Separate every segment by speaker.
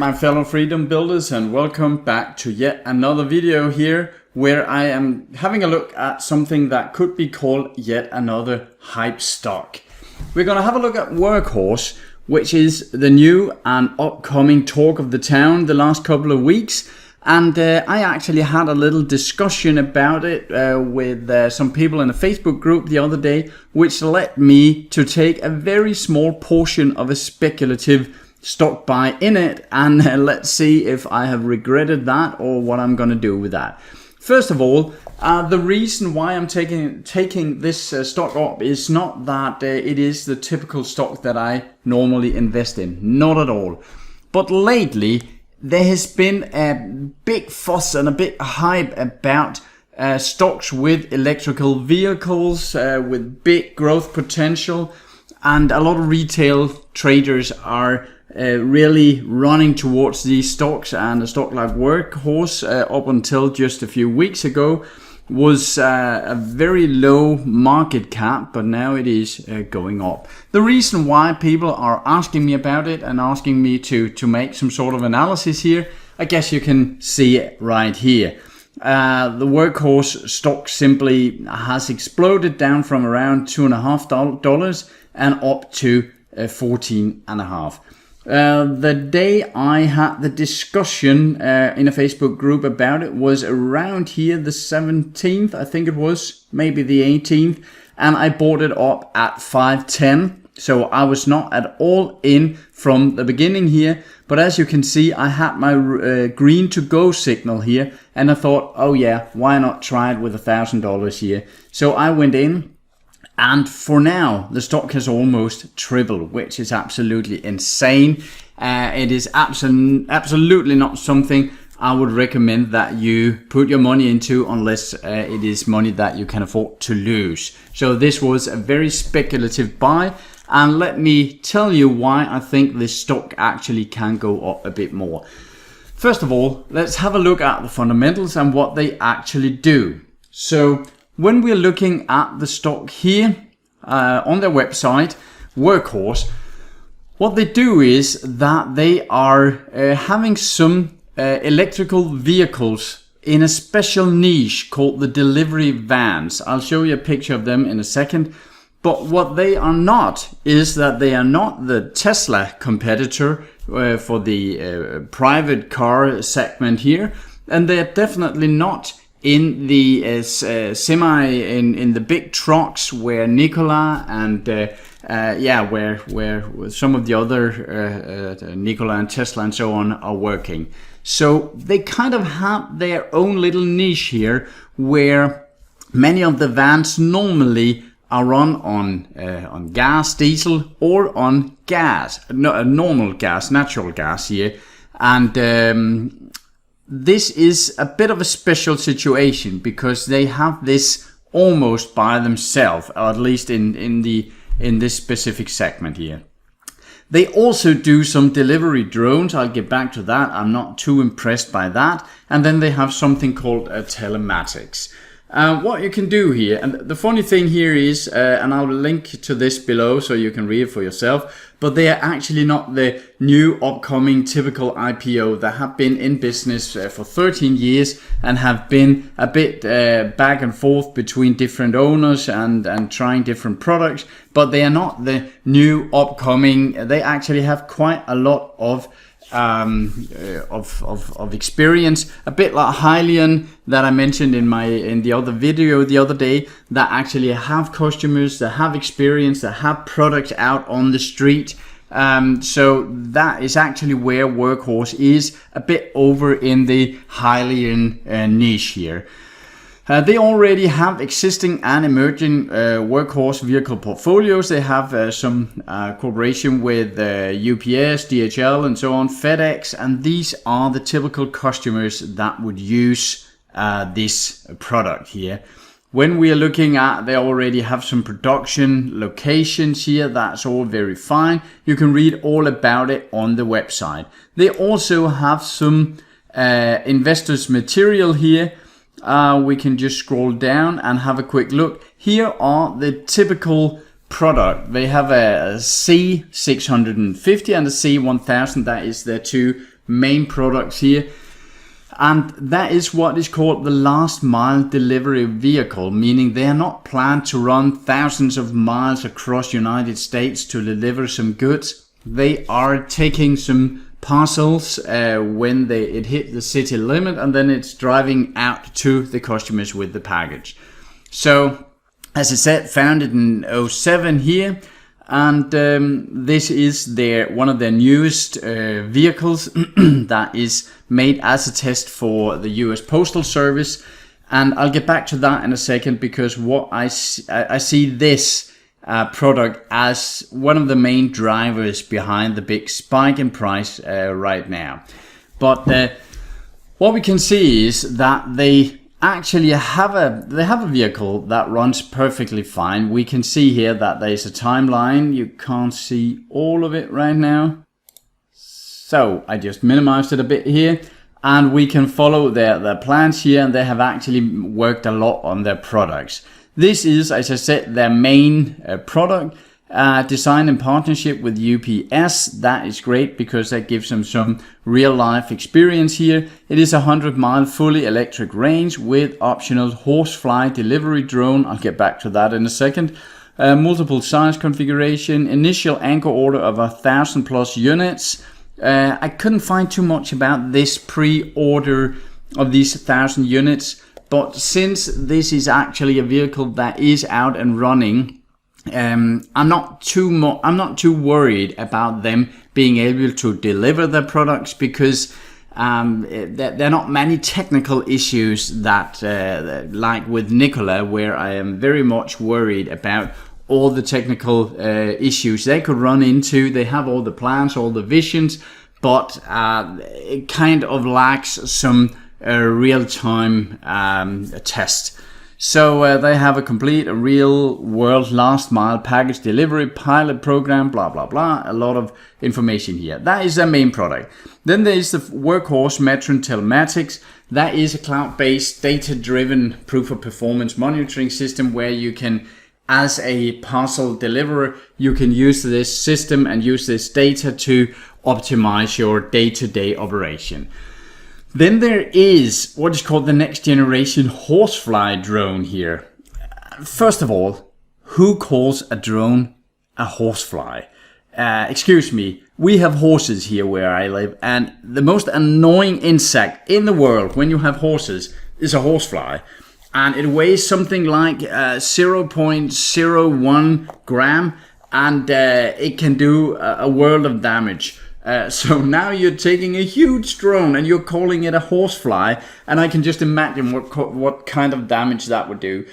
Speaker 1: my fellow freedom builders, and welcome back to yet another video here where I am having a look at something that could be called yet another hype stock. We're going to have a look at Workhorse, which is the new and upcoming talk of the town the last couple of weeks. And I actually had a little discussion about it with some people in a Facebook group the other day, which led me to take a very small portion of a speculative stock buy in it, and let's see if I have regretted that or what I'm going to do with that. First of all, the reason why I'm taking this stock up is not that it is the typical stock that I normally invest in, not at all. But lately, there has been a big fuss and a big hype about stocks with electrical vehicles, with big growth potential, and a lot of retail traders are really running towards these stocks. And a stock like Workhorse, up until just a few weeks ago, was a very low market cap, but now it is going up. The reason why people are asking me about it and asking me to make some sort of analysis here, I guess you can see it right here. The Workhorse stock simply has exploded down from around $2.50 and up to $14.50. The day I had the discussion in a Facebook group about it was around here, the 17th, I think it was, maybe the 18th, and I bought it up at 5.10. So I was not at all in from the beginning here, but as you can see, I had my green to go signal here, and I thought, oh yeah, why not try it with $1,000 here? So I went in. And for now, the stock has almost tripled, which is absolutely insane. It is absolutely not something I would recommend that you put your money into unless it is money that you can afford to lose. So this was a very speculative buy. And let me tell you why I think this stock actually can go up a bit more. First of all, let's have a look at the fundamentals and what they actually do. So when we're looking at the stock here on their website, Workhorse, what they do is that they are having some electrical vehicles in a special niche called the delivery vans. I'll show you a picture of them in a second. But what they are not is that they are not the Tesla competitor for the private car segment here. And they're definitely not in the in the big trucks where Nikola and where some of the other Nikola and Tesla and so on are working. So they kind of have their own little niche here, where many of the vans normally are run on gas, diesel, or on gas, normal gas, natural gas here, and this is a bit of a special situation because they have this almost by themselves, or at least in this specific segment here. They also do some delivery drones. I'll get back to that. I'm not too impressed by that. And then they have something called telematics. What you can do here, and the funny thing here is, and I'll link to this below so you can read it for yourself, but they are actually not the new upcoming typical IPO that have been in business for 13 years and have been a bit back and forth between different owners and trying different products, but they are not the new upcoming. They actually have quite a lot of experience, a bit like Hylian that I mentioned in the other video the other day, that actually have customers, that have experience, that have products out on the street. So that is actually where Workhorse is a bit over in the Hylian niche here. They already have existing and emerging Workhorse vehicle portfolios. They have some cooperation with UPS, DHL, and so on, FedEx, and these are the typical customers that would use this product here. When we are looking at, they already have some production locations here. That's all very fine. You can read all about it on the website. They also have some investors material here. We can just scroll down and have a quick look. Here are the typical product. They have a C650 and a C1000. That is their two main products here. And that is what is called the last mile delivery vehicle, meaning they are not planned to run thousands of miles across the United States to deliver some goods. They are taking some parcels when it hit the city limit, and then it's driving out to the customers with the package. So, as I said, founded in 2007 here. And this is one of their newest vehicles that is made as a test for the US Postal Service. And I'll get back to that in a second, because what I see this product as one of the main drivers behind the big spike in price right now. But what we can see is that they actually have a vehicle that runs perfectly fine. We can see here that there's a timeline. You can't see all of it right now, so I just minimized it a bit here, and we can follow their plans here, and they have actually worked a lot on their products. This is, as I said, their main product, designed in partnership with UPS. That is great because that gives them some real life experience here. It is a 100-mile fully electric range with optional horsefly delivery drone. I'll get back to that in a second. Multiple size configuration, initial anchor order of 1,000+ units. I couldn't find too much about this pre-order of these 1,000 units, but since this is actually a vehicle that is out and running, I'm not too worried about them being able to deliver their products, because there are not many technical issues that like with Nikola, where I am very much worried about all the technical issues they could run into. They have all the plans, all the visions, but it kind of lacks some real-time test. So they have a complete real-world last-mile package delivery pilot program, blah, blah, blah. A lot of information here. That is their main product. Then there is the Workhorse Metron Telematics. That is a cloud-based, data-driven proof of performance monitoring system where you can, as a parcel deliverer, you can use this system and use this data to optimize your day-to-day operation. Then there is what is called the next generation horsefly drone here. First of all, who calls a drone a horsefly? Excuse me, we have horses here where I live, and the most annoying insect in the world when you have horses is a horsefly. And it weighs something like 0.01 gram, and it can do a world of damage. So now you're taking a huge drone and you're calling it a horsefly, and I can just imagine what kind of damage that would do.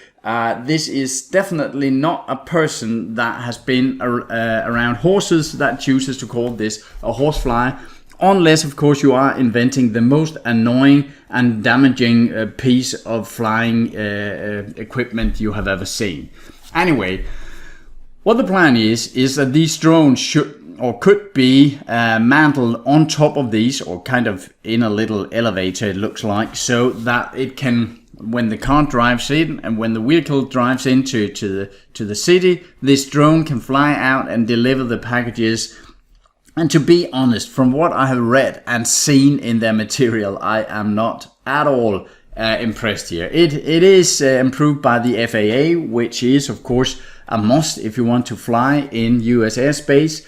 Speaker 1: This is definitely not a person that has been around horses that chooses to call this a horsefly, unless of course you are inventing the most annoying and damaging piece of flying equipment you have ever seen. Anyway, what the plan is that these drones should or could be mantled on top of these, or kind of in a little elevator, it looks like, so that it can, when the car drives in and when the vehicle drives into the city, this drone can fly out and deliver the packages. And to be honest, from what I have read and seen in their material, I am not at all impressed here. It is improved by the FAA, which is of course a must if you want to fly in US airspace.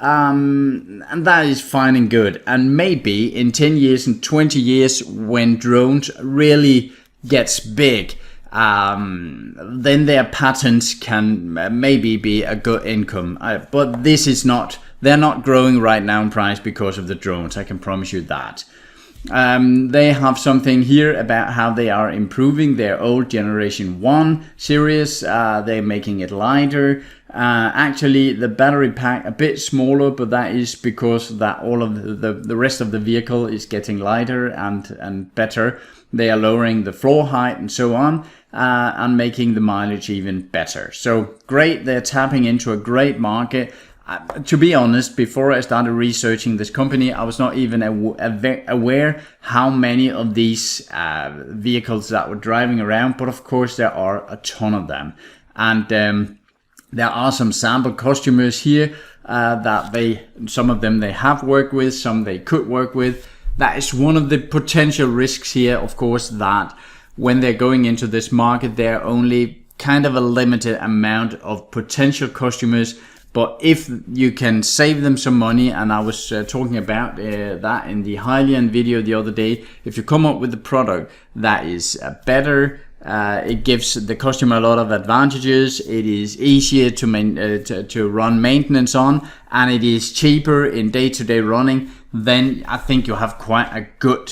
Speaker 1: And that is fine and good. And maybe in 10 years and 20 years, when drones really gets big, then their patents can maybe be a good income. But this is not, they're not growing right now in price because of the drones, I can promise you that. They have something here about how they are improving their old generation 1 series. They're making it lighter. Actually, the battery pack a bit smaller, but that is because that all of the rest of the vehicle is getting lighter and better. They are lowering the floor height and so on, and making the mileage even better. So great, they're tapping into a great market. To be honest, before I started researching this company, I was not even aware how many of these vehicles that were driving around, but of course there are a ton of them. And there are some sample customers here. that some of them they have worked with, some they could work with. That is one of the potential risks here, of course, that when they're going into this market, they're only kind of a limited amount of potential customers. But if you can save them some money, and I was talking about that in the Hylian video the other day, if you come up with a product that is better, it gives the customer a lot of advantages, it is easier to run maintenance on, and it is cheaper in day-to-day running, then I think you'll have quite a good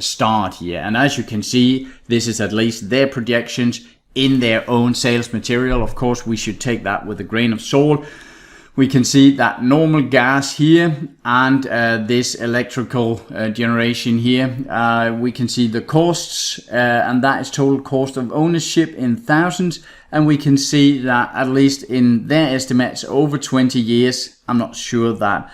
Speaker 1: start here. And as you can see, this is at least their projections in their own sales material. Of course, we should take that with a grain of salt. We can see that normal gas here and this electrical generation here. We can see the costs, and that is total cost of ownership in thousands. And we can see that at least in their estimates over 20 years, I'm not sure that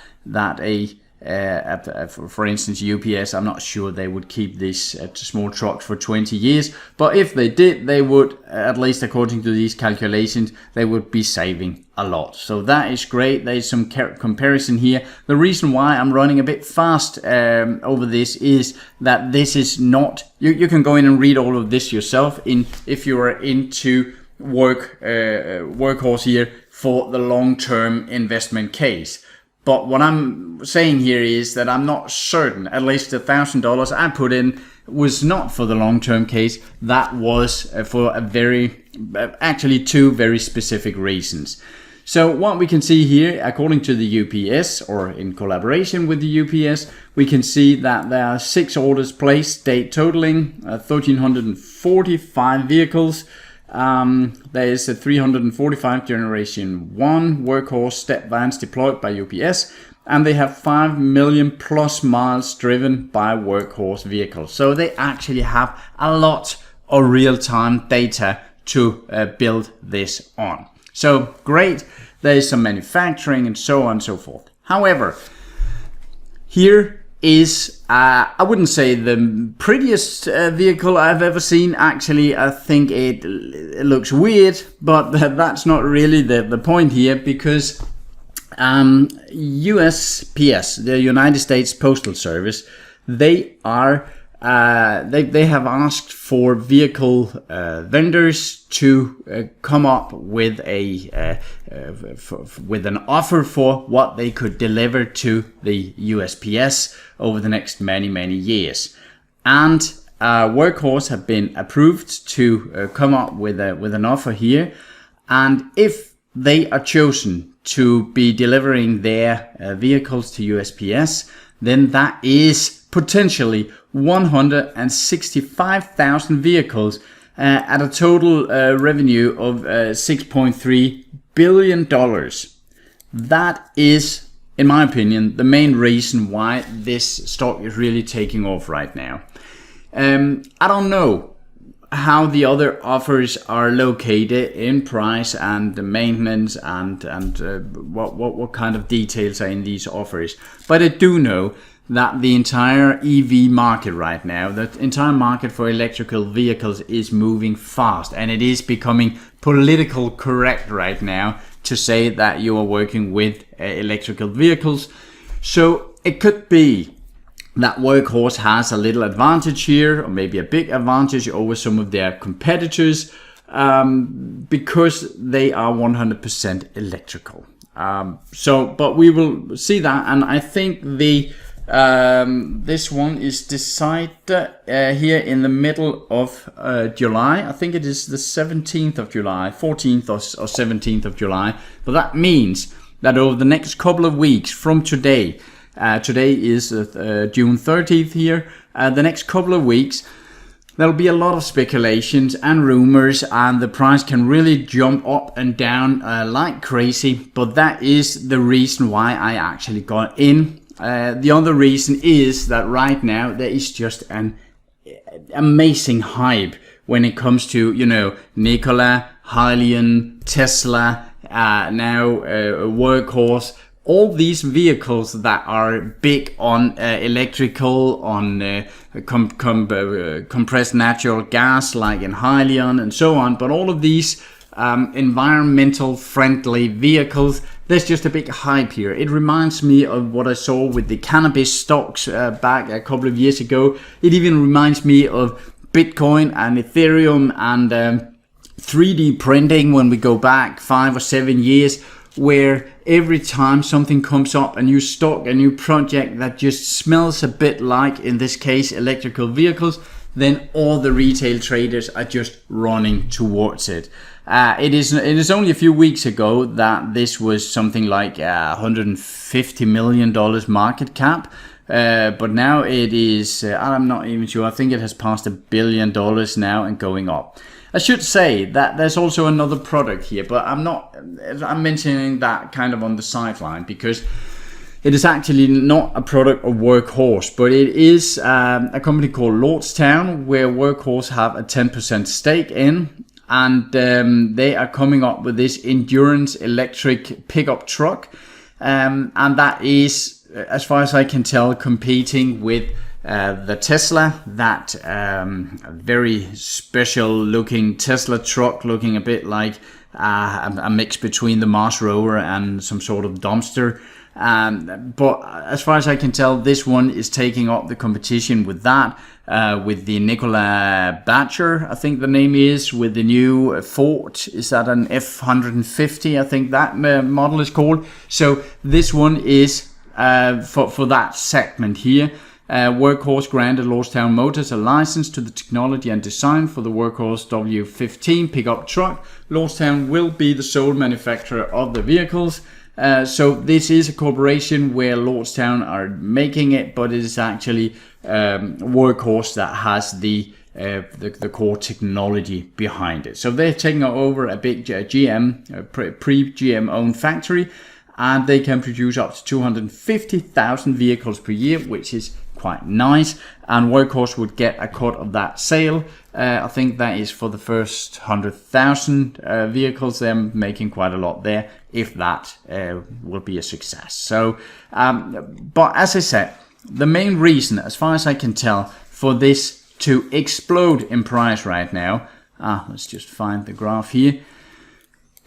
Speaker 1: for instance UPS, I'm not sure they would keep this small trucks for 20 years, but if they did, they would, at least according to these calculations, they would be saving a lot. So that is great. There is some comparison here. The reason why I'm running a bit fast over this is that this is not, you can go in and read all of this yourself if you are into Workhorse here for the long-term investment case. But what I'm saying here is that I'm not certain, at least $1,000 I put in was not for the long-term case. That was for actually two very specific reasons. So what we can see here, according to the UPS, or in collaboration with the UPS, we can see that there are 6 orders placed, totaling 1,345 vehicles. There is a 345 Generation 1 Workhorse step vans deployed by UPS, and they have 5 million plus miles driven by Workhorse vehicles. So they actually have a lot of real-time data to build this on. So great, there is some manufacturing and so on and so forth. However, here is, I wouldn't say the prettiest vehicle I've ever seen. Actually, I think it looks weird, but that's not really the point here, because USPS, the United States Postal Service, they are they have asked for vehicle vendors to come up with with an offer for what they could deliver to the USPS over the next many years. And Workhorse have been approved to come up with an offer here, and if they are chosen to be delivering their vehicles to USPS, then that is potentially 165,000 vehicles at a total revenue of $6.3 billion. That is, in my opinion, the main reason why this stock is really taking off right now. I don't know how the other offers are located in price and the maintenance and what kind of details are in these offers, but I do know that the entire EV market right now, the entire market for electrical vehicles is moving fast, and it is becoming political correct right now to say that you are working with electrical vehicles. So it could be that Workhorse has a little advantage here, or maybe a big advantage over some of their competitors, because they are 100% electrical. But we will see that, and I think this one is decided here in the middle of July. I think it is the 17th of July, 14th or 17th of July. But that means that over the next couple of weeks from today, today is June 30th here, the next couple of weeks, there'll be a lot of speculations and rumors, and the price can really jump up and down like crazy. But that is the reason why I actually got in. The other reason is that right now there is just an amazing hype when it comes to, Nikola, Hylian, Tesla, now Workhorse, all these vehicles that are big on electrical, on compressed natural gas like in Hylian and so on, but all of these environmental friendly vehicles, there's just a big hype here. It reminds me of what I saw with the cannabis stocks back a couple of years ago. It even reminds me of Bitcoin and Ethereum and 3D printing when we go back 5 or 7 years, where every time something comes up, a new stock, a new project that just smells a bit like, in this case, electrical vehicles, then all the retail traders are just running towards it. It is only a few weeks ago that this was something like $150 million market cap. But now it is, I'm not even sure, I think it has passed $1 billion now and going up. I should say that there's also another product here, but I'm mentioning that kind of on the sideline because it is actually not a product of Workhorse, but it is a company called Lordstown, where Workhorse have a 10% stake in, and they are coming up with this endurance electric pickup truck, and that is, as far as I can tell, competing with the Tesla, that very special looking Tesla truck, looking a bit like a mix between the Mars rover and some sort of dumpster. But as far as I can tell, this one is taking up the competition with that, with the Nikola Badger, I think the name is, with the new Ford. Is that an F-150? I think that model is called. So this one is for that segment here. Workhorse granted Lordstown Motors a license to the technology and design for the Workhorse W15 pickup truck. Lordstown will be the sole manufacturer of the vehicles. So this is a corporation where Lordstown are making it, but it is actually Workhorse that has the core technology behind it. So they're taking over a big GM, pre-GM owned factory, and they can produce up to 250,000 vehicles per year, which is quite nice, and Workhorse would get a cut of that sale. I think that is for the first 100,000 vehicles. They're making quite a lot there, if that will be a success. So, but as I said, the main reason, as far as I can tell, for this to explode in price right now, let's just find the graph here,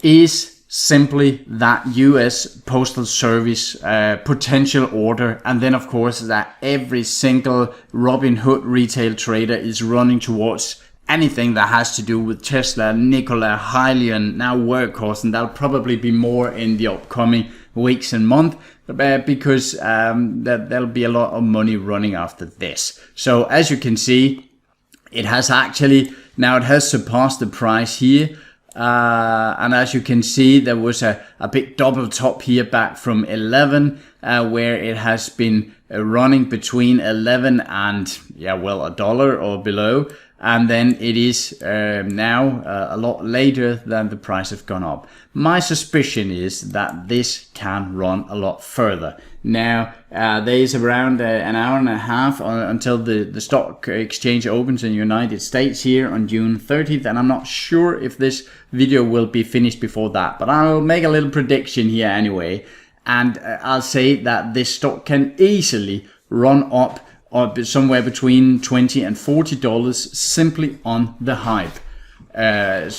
Speaker 1: is simply that US Postal Service potential order, and then of course that every single Robinhood retail trader is running towards anything that has to do with Tesla, Nikola, Hyliion, now Workhorse, and that'll probably be more in the upcoming weeks and months, because there'll be a lot of money running after this. So as you can see, it has actually, now it has surpassed the price here. And as you can see, there was a big double top here back from 11, where it has been running between 11 and $1 or below, and then it is now a lot later than the price has gone up. My suspicion is that this can run a lot further. Now there is around an hour and a half until the stock exchange opens in the United States here on June 30th, and I'm not sure if this video will be finished before that, but I'll make a little prediction here anyway, and I'll say that this stock can easily run up somewhere between $20 and $40 simply on the hype. And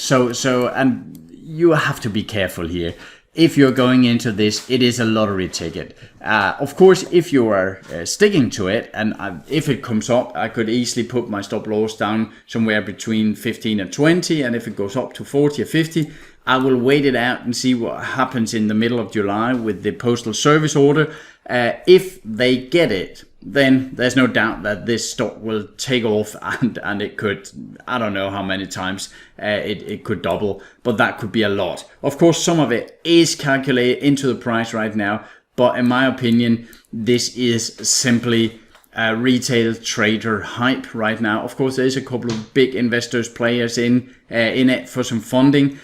Speaker 1: you have to be careful here. If you're going into this, it is a lottery ticket. Of course, if you are sticking to it, and if it comes up, I could easily put my stop loss down somewhere between 15 and 20, and if it goes up to 40 or 50, I will wait it out and see what happens in the middle of July with the Postal Service order. If they get it, then there's no doubt that this stock will take off, and it could, I don't know how many times it could double, but that could be a lot. Of course, some of it is calculated into the price right now, but in my opinion, this is simply retail trader hype right now. Of course, there's a couple of big investors, players in it for some funding.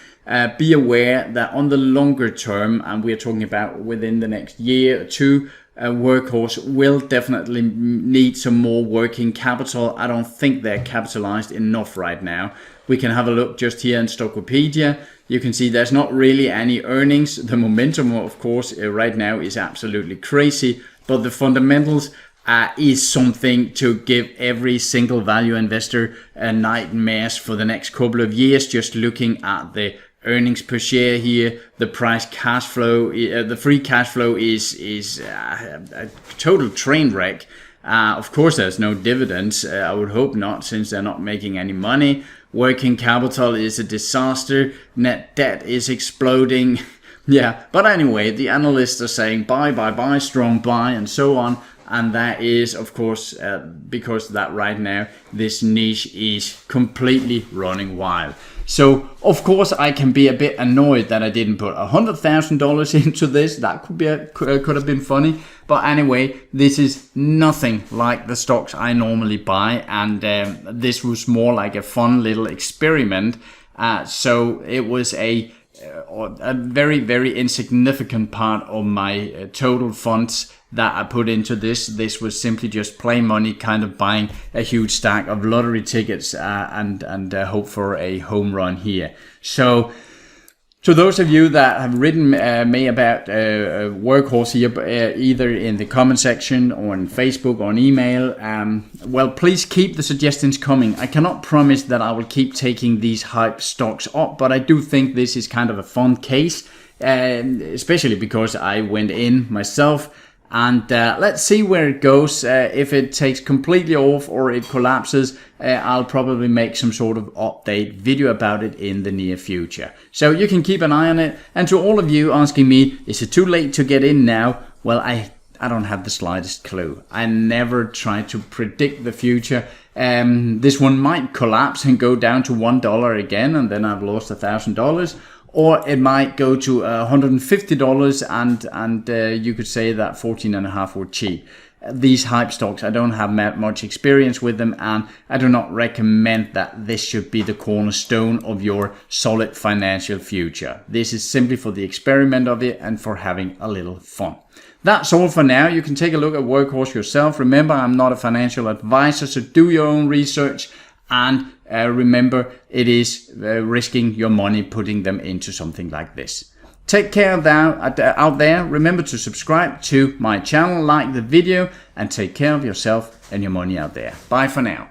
Speaker 1: Be aware that on the longer term, and we're talking about within the next year or two, Workhorse will definitely need some more working capital. I don't think they're capitalized enough right now. We can have a look just here in Stockopedia. You can see there's not really any earnings. The momentum, of course, right now is absolutely crazy, but the fundamentals is something to give every single value investor nightmares for the next couple of years, just looking at the earnings per share here, the price cash flow, the free cash flow is a total train wreck. Of course, there's no dividends. I would hope not, since they're not making any money. Working capital is a disaster. Net debt is exploding. Yeah, but anyway, the analysts are saying buy, strong buy, and so on. And that is, of course, because that right now, this niche is completely running wild. So, of course, I can be a bit annoyed that I didn't put $100,000 into this. That could have been funny. But anyway, this is nothing like the stocks I normally buy. And this was more like a fun little experiment. So it was a very, very insignificant part of my total funds that I put into this. This was simply just play money, kind of buying a huge stack of lottery tickets and hope for a home run here. So to those of you that have written me about Workhorse here, either in the comment section or on Facebook or on email, well, please keep the suggestions coming. I cannot promise that I will keep taking these hype stocks up, but I do think this is kind of a fun case, especially because I went in myself. And let's see where it goes. If it takes completely off or it collapses, I'll probably make some sort of update video about it in the near future. So you can keep an eye on it. And to all of you asking me, is it too late to get in now? Well, I don't have the slightest clue. I never try to predict the future. This one might collapse and go down to $1 again, and then I've lost $1,000. Or it might go to $150 and you could say that 14.5 were cheap. These hype stocks, I don't have much experience with them, and I do not recommend that this should be the cornerstone of your solid financial future. This is simply for the experiment of it and for having a little fun. That's all for now. You can take a look at Workhorse yourself. Remember, I'm not a financial advisor, so do your own research. And remember, it is risking your money putting them into something like this. Take care out there. Remember to subscribe to my channel, like the video, and take care of yourself and your money out there. Bye for now.